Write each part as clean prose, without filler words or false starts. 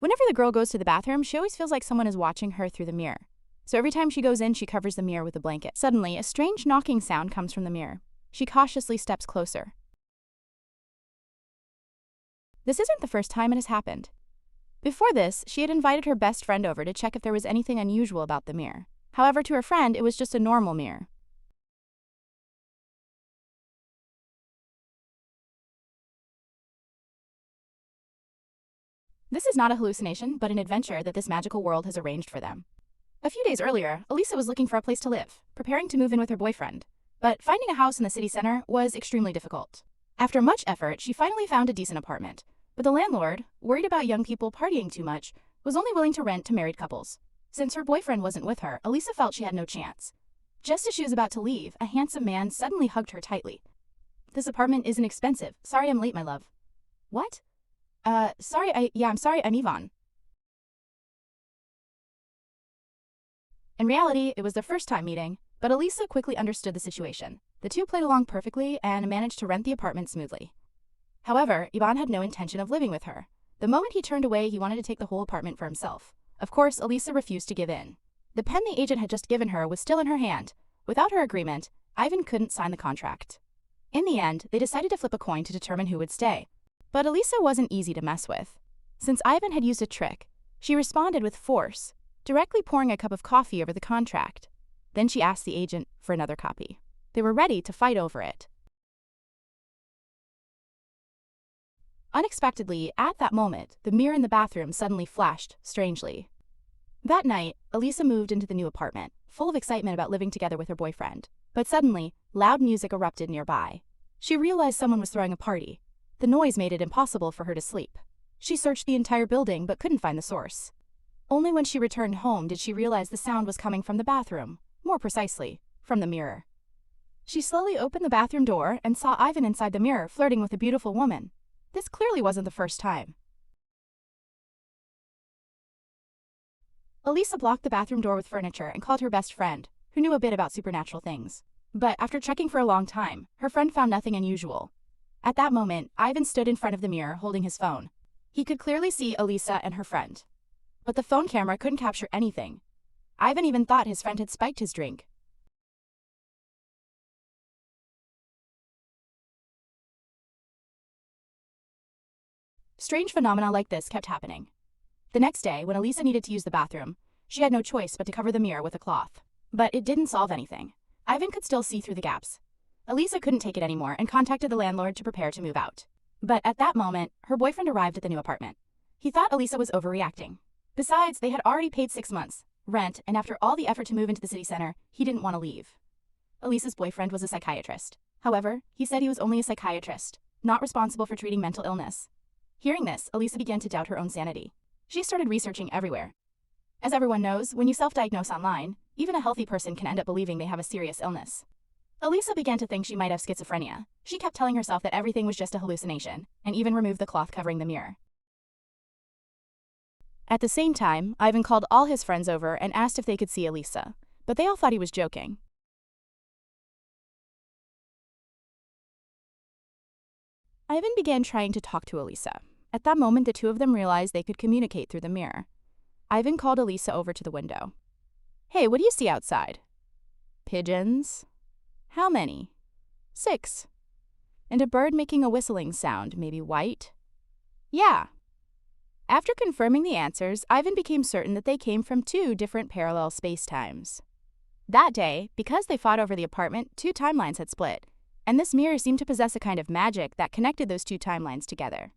Whenever the girl goes to the bathroom, she always feels like someone is watching her through the mirror. So every time she goes in, she covers the mirror with a blanket. Suddenly, a strange knocking sound comes from the mirror. She cautiously steps closer. This isn't the first time it has happened. Before this, she had invited her best friend over to check if there was anything unusual about the mirror. However, to her friend, it was just a normal mirror. This is not a hallucination, but an adventure that this magical world has arranged for them. A few days earlier, Elisa was looking for a place to live, preparing to move in with her boyfriend. But finding a house in the city center was extremely difficult. After much effort, she finally found a decent apartment. But the landlord, worried about young people partying too much, was only willing to rent to married couples. Since her boyfriend wasn't with her, Elisa felt she had no chance. Just as she was about to leave, a handsome man suddenly hugged her tightly. "This apartment isn't expensive. Sorry I'm late, my love." "What?" I'm sorry, I'm Ivan." In reality, it was their first time meeting, but Elisa quickly understood the situation. The two played along perfectly and managed to rent the apartment smoothly. However, Ivan had no intention of living with her. The moment he turned away, he wanted to take the whole apartment for himself. Of course, Elisa refused to give in. The pen the agent had just given her was still in her hand. Without her agreement, Ivan couldn't sign the contract. In the end, they decided to flip a coin to determine who would stay. But Elisa wasn't easy to mess with. Since Ivan had used a trick, she responded with force, directly pouring a cup of coffee over the contract. Then she asked the agent for another copy. They were ready to fight over it. Unexpectedly, at that moment, the mirror in the bathroom suddenly flashed strangely. That night, Elisa moved into the new apartment, full of excitement about living together with her boyfriend. But suddenly, loud music erupted nearby. She realized someone was throwing a party. The noise made it impossible for her to sleep. She searched the entire building but couldn't find the source. Only when she returned home did she realize the sound was coming from the bathroom, more precisely, from the mirror. She slowly opened the bathroom door and saw Ivan inside the mirror flirting with a beautiful woman. This clearly wasn't the first time. Elisa blocked the bathroom door with furniture and called her best friend, who knew a bit about supernatural things. But after checking for a long time, her friend found nothing unusual. At that moment, Ivan stood in front of the mirror holding his phone. He could clearly see Elisa and her friend. But the phone camera couldn't capture anything. Ivan even thought his friend had spiked his drink. Strange phenomena like this kept happening. The next day, when Elisa needed to use the bathroom, she had no choice but to cover the mirror with a cloth. But it didn't solve anything. Ivan could still see through the gaps. Elisa couldn't take it anymore and contacted the landlord to prepare to move out. But at that moment, her boyfriend arrived at the new apartment. He thought Elisa was overreacting. Besides, they had already paid 6 months rent, and after all the effort to move into the city center, he didn't want to leave. Elisa's boyfriend was a psychiatrist. However, he said he was only a psychiatrist, not responsible for treating mental illness. Hearing this, Elisa began to doubt her own sanity. She started researching everywhere. As everyone knows, when you self-diagnose online, even a healthy person can end up believing they have a serious illness. Elisa began to think she might have schizophrenia. She kept telling herself that everything was just a hallucination, and even removed the cloth covering the mirror. At the same time, Ivan called all his friends over and asked if they could see Elisa, but they all thought he was joking. Ivan began trying to talk to Elisa. At that moment, the two of them realized they could communicate through the mirror. Ivan called Elisa over to the window. "Hey, what do you see outside?" "Pigeons." "How many?" "6. And a bird making a whistling sound, maybe white?" "Yeah." After confirming the answers, Ivan became certain that they came from 2 different parallel spacetimes. That day, because they fought over the apartment, 2 timelines had split, and this mirror seemed to possess a kind of magic that connected those 2 timelines together.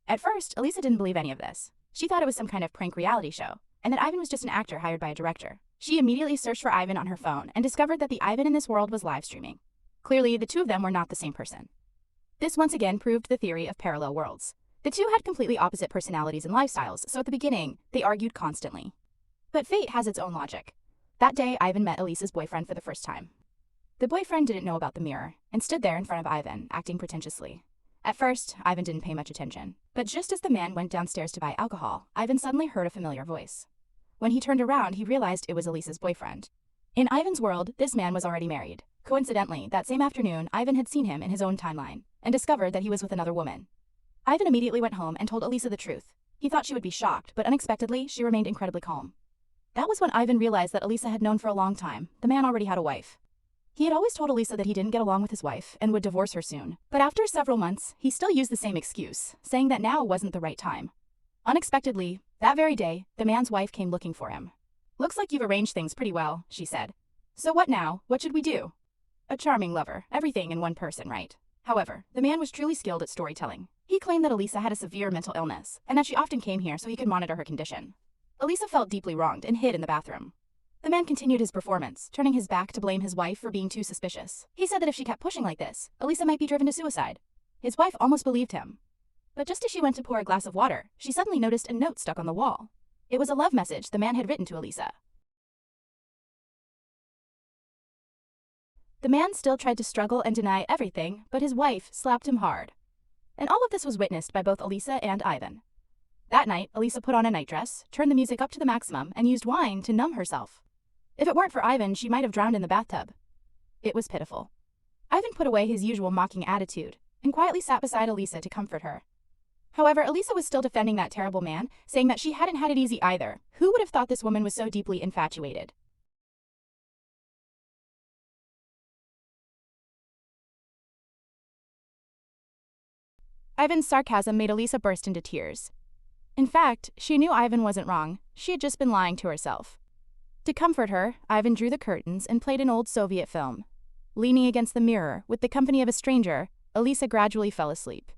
At first, Elisa didn't believe any of this. She thought it was some kind of prank reality show, and that Ivan was just an actor hired by a director. She immediately searched for Ivan on her phone and discovered that the Ivan in this world was live streaming. Clearly, the two of them were not the same person. This once again proved the theory of parallel worlds. The two had completely opposite personalities and lifestyles, so at the beginning, they argued constantly. But fate has its own logic. That day, Ivan met Elisa's boyfriend for the first time. The boyfriend didn't know about the mirror and stood there in front of Ivan, acting pretentiously. At first, Ivan didn't pay much attention. But just as the man went downstairs to buy alcohol, Ivan suddenly heard a familiar voice. When he turned around, he realized it was Elisa's boyfriend. In Ivan's world, this man was already married. Coincidentally, that same afternoon, Ivan had seen him in his own timeline and discovered that he was with another woman. Ivan immediately went home and told Elisa the truth. He thought she would be shocked, but unexpectedly, she remained incredibly calm. That was when Ivan realized that Elisa had known for a long time. The man already had a wife. He had always told Elisa that he didn't get along with his wife and would divorce her soon. But after several months, he still used the same excuse, saying that now wasn't the right time. Unexpectedly, that very day, the man's wife came looking for him. "Looks like you've arranged things pretty well," she said. "So what now? What should we do?" A charming lover, everything in one person, right? However, the man was truly skilled at storytelling. He claimed that Elisa had a severe mental illness, and that she often came here so he could monitor her condition. Elisa felt deeply wronged and hid in the bathroom. The man continued his performance, turning his back to blame his wife for being too suspicious. He said that if she kept pushing like this, Elisa might be driven to suicide. His wife almost believed him. But just as she went to pour a glass of water, she suddenly noticed a note stuck on the wall. It was a love message the man had written to Elisa. The man still tried to struggle and deny everything, but his wife slapped him hard. And all of this was witnessed by both Elisa and Ivan. That night, Elisa put on a nightdress, turned the music up to the maximum, and used wine to numb herself. If it weren't for Ivan, she might have drowned in the bathtub. It was pitiful. Ivan put away his usual mocking attitude and quietly sat beside Elisa to comfort her. However, Elisa was still defending that terrible man, saying that she hadn't had it easy either. Who would have thought this woman was so deeply infatuated? Ivan's sarcasm made Elisa burst into tears. In fact, she knew Ivan wasn't wrong. She had just been lying to herself. To comfort her, Ivan drew the curtains and played an old Soviet film. Leaning against the mirror, with the company of a stranger, Elisa gradually fell asleep.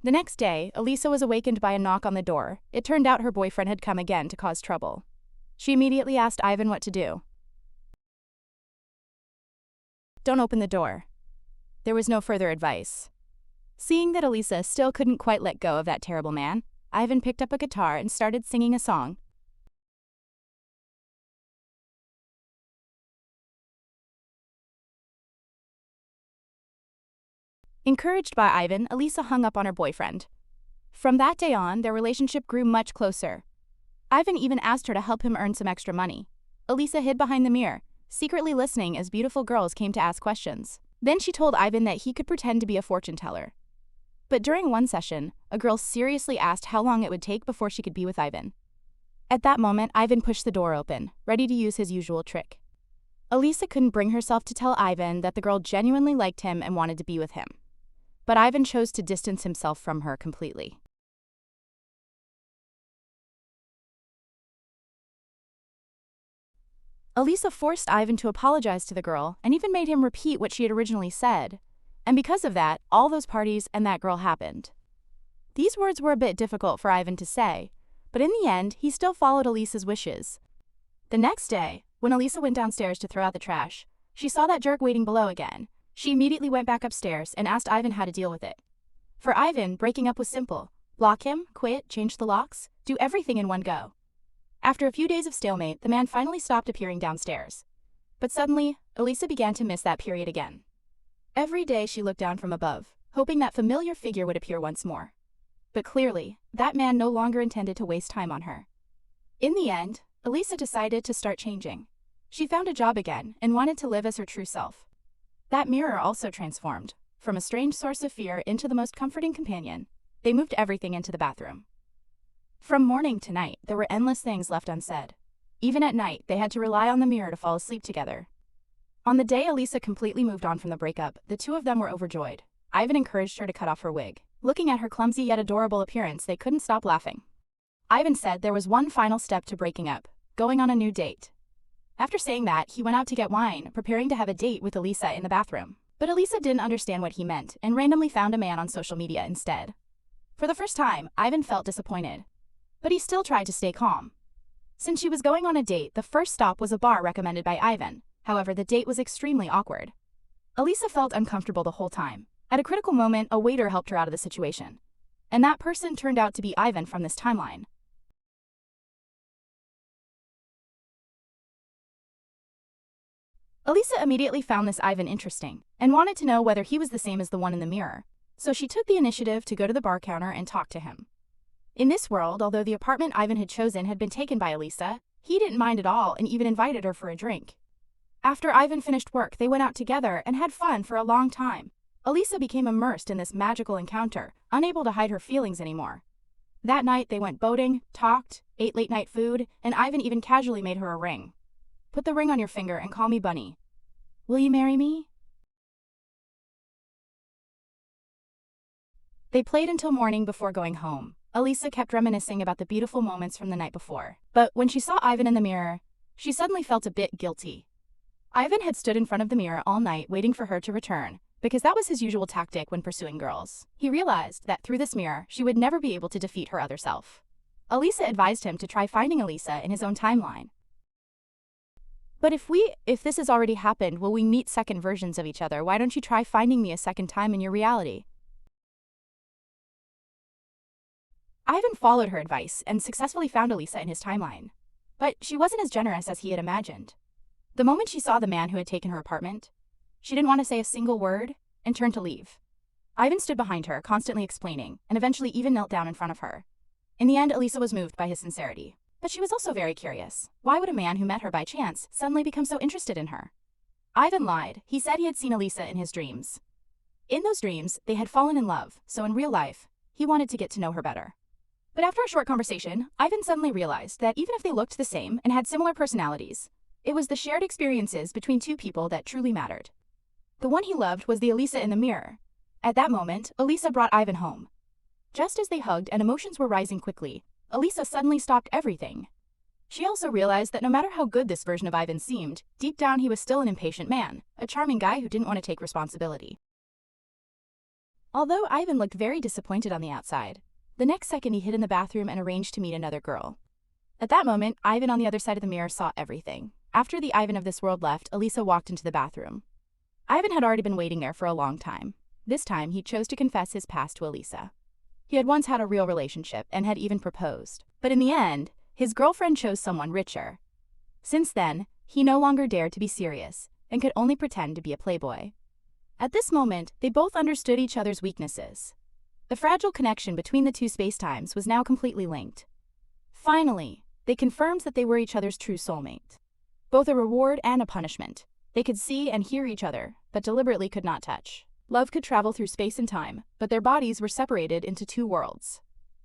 The next day, Elisa was awakened by a knock on the door. It turned out her boyfriend had come again to cause trouble. She immediately asked Ivan what to do. "Don't open the door." There was no further advice. Seeing that Elisa still couldn't quite let go of that terrible man, Ivan picked up a guitar and started singing a song. Encouraged by Ivan, Elisa hung up on her boyfriend. From that day on, their relationship grew much closer. Ivan even asked her to help him earn some extra money. Elisa hid behind the mirror, secretly listening as beautiful girls came to ask questions. Then she told Ivan that he could pretend to be a fortune teller. But during one session, a girl seriously asked how long it would take before she could be with Ivan. At that moment, Ivan pushed the door open, ready to use his usual trick. Elisa couldn't bring herself to tell Ivan that the girl genuinely liked him and wanted to be with him. But Ivan chose to distance himself from her completely. Elisa forced Ivan to apologize to the girl and even made him repeat what she had originally said. And because of that, all those parties and that girl happened. These words were a bit difficult for Ivan to say, but in the end, he still followed Elisa's wishes. The next day, when Elisa went downstairs to throw out the trash, she saw that jerk waiting below again. She immediately went back upstairs and asked Ivan how to deal with it. For Ivan, breaking up was simple. Block him, quit, change the locks, do everything in one go. After a few days of stalemate, the man finally stopped appearing downstairs. But suddenly, Elisa began to miss that period again. Every day she looked down from above, hoping that familiar figure would appear once more. But clearly, that man no longer intended to waste time on her. In the end, Elisa decided to start changing. She found a job again and wanted to live as her true self. That mirror also transformed. From a strange source of fear into the most comforting companion, they moved everything into the bathroom. From morning to night, there were endless things left unsaid. Even at night, they had to rely on the mirror to fall asleep together. On the day Elisa completely moved on from the breakup, the two of them were overjoyed. Ivan encouraged her to cut off her wig. Looking at her clumsy yet adorable appearance, they couldn't stop laughing. Ivan said there was one final step to breaking up: going on a new date. After saying that, he went out to get wine, preparing to have a date with Elisa in the bathroom. But Elisa didn't understand what he meant and randomly found a man on social media instead. For the first time, Ivan felt disappointed. But he still tried to stay calm. Since she was going on a date, the first stop was a bar recommended by Ivan. However, the date was extremely awkward. Elisa felt uncomfortable the whole time. At a critical moment, a waiter helped her out of the situation. And that person turned out to be Ivan from this timeline. Elisa immediately found this Ivan interesting and wanted to know whether he was the same as the one in the mirror. So she took the initiative to go to the bar counter and talk to him. In this world, although the apartment Ivan had chosen had been taken by Elisa, he didn't mind at all and even invited her for a drink. After Ivan finished work, they went out together and had fun for a long time. Elisa became immersed in this magical encounter, unable to hide her feelings anymore. That night, they went boating, talked, ate late-night food, and Ivan even casually made her a ring. Put the ring on your finger and call me Bunny. Will you marry me? They played until morning before going home. Elisa kept reminiscing about the beautiful moments from the night before. But when she saw Ivan in the mirror, she suddenly felt a bit guilty. Ivan had stood in front of the mirror all night waiting for her to return, because that was his usual tactic when pursuing girls. He realized that through this mirror, she would never be able to defeat her other self. Elisa advised him to try finding Elisa in his own timeline. But if this has already happened, will we meet second versions of each other? Why don't you try finding me a second time in your reality? Ivan followed her advice and successfully found Elisa in his timeline. But she wasn't as generous as he had imagined. The moment she saw the man who had taken her apartment, she didn't want to say a single word and turned to leave. Ivan stood behind her, constantly explaining, and eventually even knelt down in front of her. In the end, Elisa was moved by his sincerity. But she was also very curious. Why would a man who met her by chance suddenly become so interested in her? Ivan lied. He said he had seen Elisa in his dreams. In those dreams, they had fallen in love, so in real life, he wanted to get to know her better. But after a short conversation, Ivan suddenly realized that even if they looked the same and had similar personalities, it was the shared experiences between two people that truly mattered. The one he loved was the Elisa in the mirror. At that moment, Elisa brought Ivan home. Just as they hugged and emotions were rising quickly, Elisa suddenly stopped everything. She also realized that no matter how good this version of Ivan seemed, deep down he was still an impatient man, a charming guy who didn't want to take responsibility. Although Ivan looked very disappointed on the outside, the next second he hid in the bathroom and arranged to meet another girl. At that moment, Ivan on the other side of the mirror saw everything. After the Ivan of this world left, Elisa walked into the bathroom. Ivan had already been waiting there for a long time. This time, he chose to confess his past to Elisa. He had once had a real relationship and had even proposed. But in the end, his girlfriend chose someone richer. Since then, he no longer dared to be serious and could only pretend to be a playboy. At this moment, they both understood each other's weaknesses. The fragile connection between the two spacetimes was now completely linked. Finally, they confirmed that they were each other's true soulmate. Both a reward and a punishment. They could see and hear each other, but deliberately could not touch. Love could travel through space and time, but their bodies were separated into two worlds.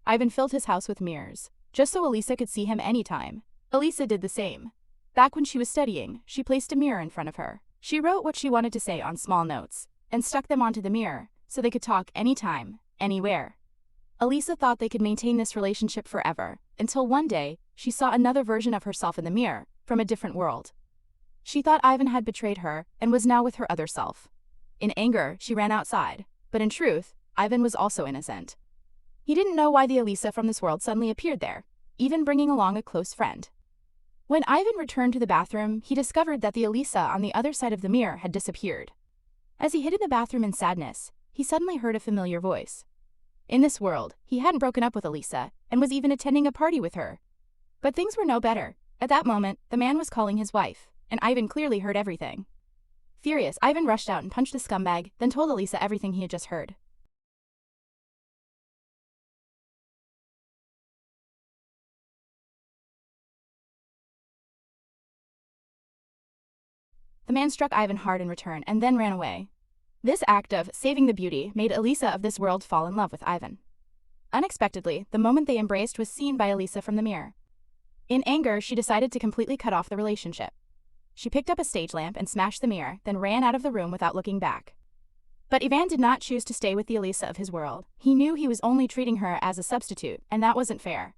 Ivan filled his house with mirrors, just so Elisa could see him anytime. Elisa did the same. Back when she was studying, she placed a mirror in front of her. She wrote what she wanted to say on small notes, and stuck them onto the mirror, so they could talk anytime, anywhere. Elisa thought they could maintain this relationship forever, until one day, she saw another version of herself in the mirror, from a different world. She thought Ivan had betrayed her, and was now with her other self. In anger, she ran outside, but in truth, Ivan was also innocent. He didn't know why the Elisa from this world suddenly appeared there, even bringing along a close friend. When Ivan returned to the bathroom, he discovered that the Elisa on the other side of the mirror had disappeared. As he hid in the bathroom in sadness, he suddenly heard a familiar voice. In this world, he hadn't broken up with Elisa, and was even attending a party with her. But things were no better. At that moment, the man was calling his wife, and Ivan clearly heard everything. Furious, Ivan rushed out and punched the scumbag, then told Elisa everything he had just heard. The man struck Ivan hard in return and then ran away. This act of saving the beauty made Elisa of this world fall in love with Ivan. Unexpectedly, the moment they embraced was seen by Elisa from the mirror. In anger, she decided to completely cut off the relationship. She picked up a stage lamp and smashed the mirror, then ran out of the room without looking back. But Ivan did not choose to stay with the Elisa of his world. He knew he was only treating her as a substitute, and that wasn't fair.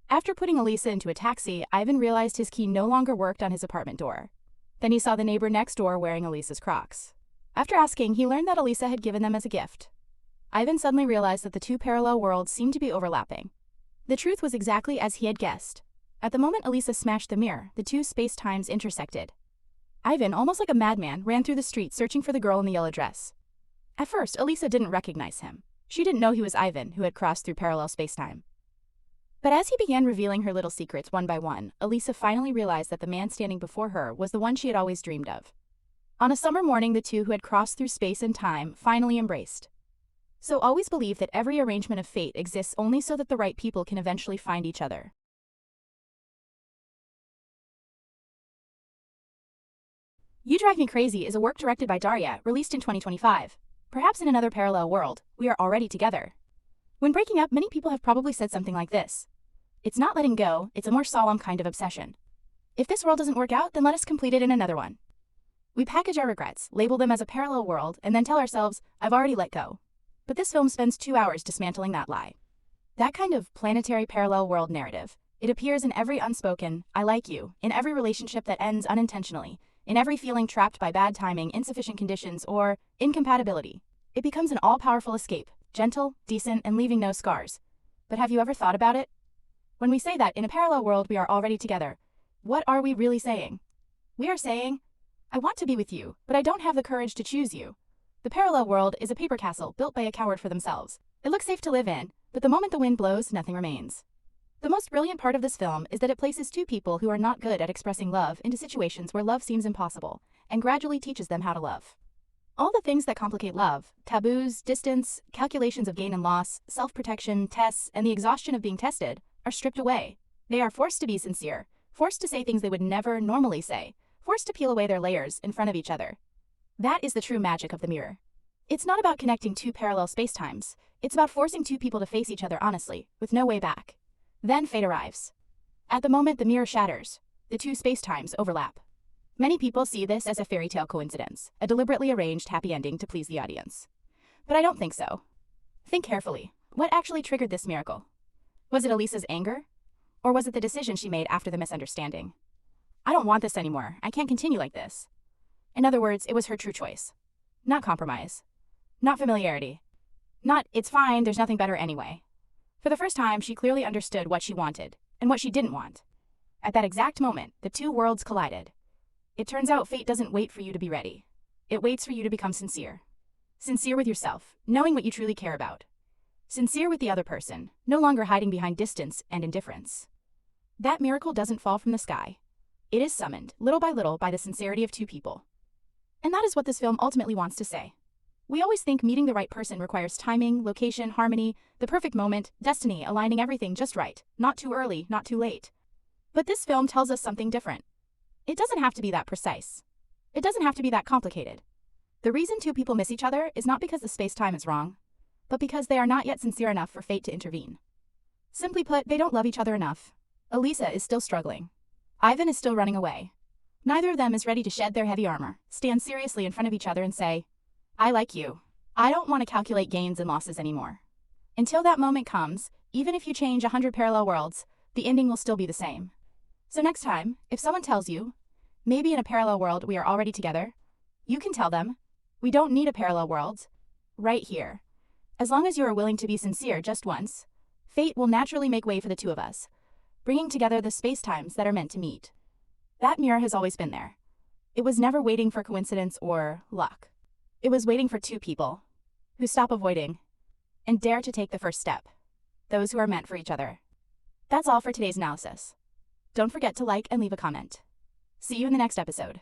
After putting Elisa into a taxi, Ivan realized his key no longer worked on his apartment door. Then he saw the neighbor next door wearing Elisa's Crocs. After asking, he learned that Elisa had given them as a gift. Ivan suddenly realized that the two parallel worlds seemed to be overlapping. The truth was exactly as he had guessed. At the moment Elisa smashed the mirror, the two space-times intersected. Ivan, almost like a madman, ran through the street searching for the girl in the yellow dress. At first, Elisa didn't recognize him. She didn't know he was Ivan, who had crossed through parallel space-time. But as he began revealing her little secrets one by one, Elisa finally realized that the man standing before her was the one she had always dreamed of. On a summer morning, the two who had crossed through space and time finally embraced. So always believe that every arrangement of fate exists only so that the right people can eventually find each other. You Drive Me Crazy is a work directed by Daria, released in 2025. Perhaps in another parallel world, we are already together. When breaking up, many people have probably said something like this. It's not letting go, it's a more solemn kind of obsession. If this world doesn't work out, then let us complete it in another one. We package our regrets, label them as a parallel world, and then tell ourselves, I've already let go. But this film spends 2 hours dismantling that lie. That kind of planetary parallel world narrative, it appears in every unspoken, I like you, in every relationship that ends unintentionally, in every feeling trapped by bad timing, insufficient conditions, or incompatibility. It becomes an all-powerful escape, gentle, decent, and leaving no scars. But have you ever thought about it? When we say that in a parallel world we are already together, what are we really saying? We are saying, I want to be with you, but I don't have the courage to choose you. The parallel world is a paper castle built by a coward for themselves. It looks safe to live in, but the moment the wind blows, nothing remains. The most brilliant part of this film is that it places two people who are not good at expressing love into situations where love seems impossible, and gradually teaches them how to love. All the things that complicate love, taboos, distance, calculations of gain and loss, self-protection, tests, and the exhaustion of being tested, are stripped away. They are forced to be sincere, forced to say things they would never normally say, forced to peel away their layers in front of each other. That is the true magic of the mirror. It's not about connecting two parallel spacetimes. It's about forcing two people to face each other honestly, with no way back. Then fate arrives. At the moment the mirror shatters, the two spacetimes overlap. Many people see this as a fairy tale coincidence, a deliberately arranged happy ending to please the audience. But I don't think so. Think carefully. What actually triggered this miracle? Was it Elisa's anger? Or was it the decision she made after the misunderstanding? I don't want this anymore. I can't continue like this. In other words, it was her true choice. Not compromise. Not familiarity. Not, it's fine, there's nothing better anyway. For the first time, she clearly understood what she wanted, and what she didn't want. At that exact moment, the two worlds collided. It turns out fate doesn't wait for you to be ready. It waits for you to become sincere. Sincere with yourself, knowing what you truly care about. Sincere with the other person, no longer hiding behind distance and indifference. That miracle doesn't fall from the sky. It is summoned, little by little, by the sincerity of two people. And that is what this film ultimately wants to say. We always think meeting the right person requires timing, location, harmony, the perfect moment, destiny, aligning everything just right, not too early, not too late. But this film tells us something different. It doesn't have to be that precise. It doesn't have to be that complicated. The reason two people miss each other is not because the space-time is wrong, but because they are not yet sincere enough for fate to intervene. Simply put, they don't love each other enough. Elisa is still struggling. Ivan is still running away. Neither of them is ready to shed their heavy armor, stand seriously in front of each other and say, I like you. I don't want to calculate gains and losses anymore. Until that moment comes, even if you change 100 parallel worlds, the ending will still be the same. So next time, if someone tells you, maybe in a parallel world we are already together, you can tell them, we don't need a parallel world. Right here. As long as you are willing to be sincere just once, fate will naturally make way for the two of us, bringing together the space-times that are meant to meet. That mirror has always been there. It was never waiting for coincidence or luck. It was waiting for two people who stop avoiding and dare to take the first step. Those who are meant for each other. That's all for today's analysis. Don't forget to like and leave a comment. See you in the next episode.